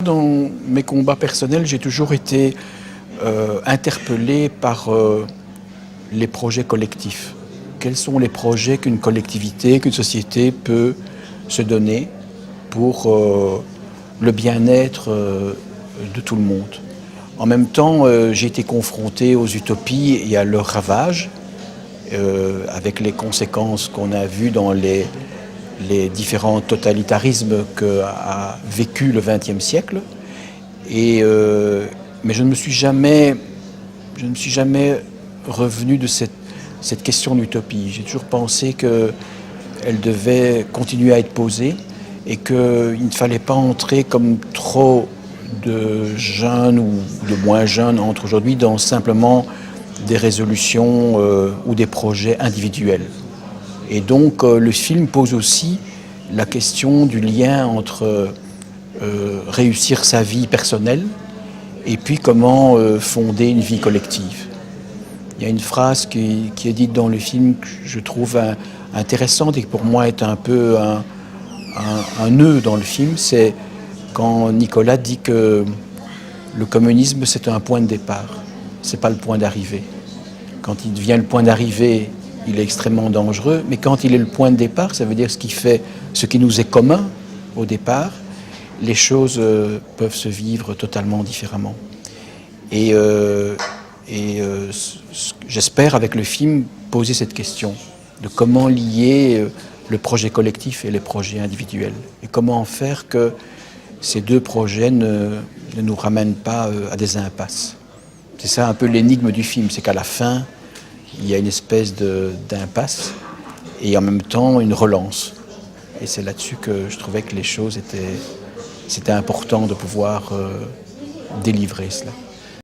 Dans mes combats personnels, j'ai toujours été interpellé par les projets collectifs. Quels sont les projets qu'une collectivité, qu'une société peut se donner pour le bien-être de tout le monde. En même temps, j'ai été confronté aux utopies et à leurs ravages, avec les conséquences qu'on a vues dans les différents totalitarismes qu'a vécu le XXe siècle. Mais je ne me suis jamais revenu de cette question d'utopie. J'ai toujours pensé qu'elle devait continuer à être posée et qu'il ne fallait pas entrer comme trop de jeunes ou de moins jeunes entrent aujourd'hui dans simplement des résolutions ou des projets individuels. Et donc le film pose aussi la question du lien entre réussir sa vie personnelle et puis comment fonder une vie collective. Il y a une phrase qui est dite dans le film que je trouve intéressante et qui pour moi est un peu un nœud dans le film, c'est quand Nicolas dit que le communisme c'est un point de départ, c'est pas le point d'arrivée. Quand il devient le point d'arrivée, il est extrêmement dangereux, mais quand il est le point de départ, ça veut dire ce qui nous est commun au départ, les choses peuvent se vivre totalement différemment. J'espère avec le film poser cette question de comment lier le projet collectif et les projets individuels et comment faire que ces deux projets ne nous ramènent pas à des impasses. C'est ça un peu l'énigme du film, c'est qu'à la fin, il y a une espèce d'impasse et en même temps une relance. Et c'est là-dessus que je trouvais que c'était important de pouvoir délivrer cela.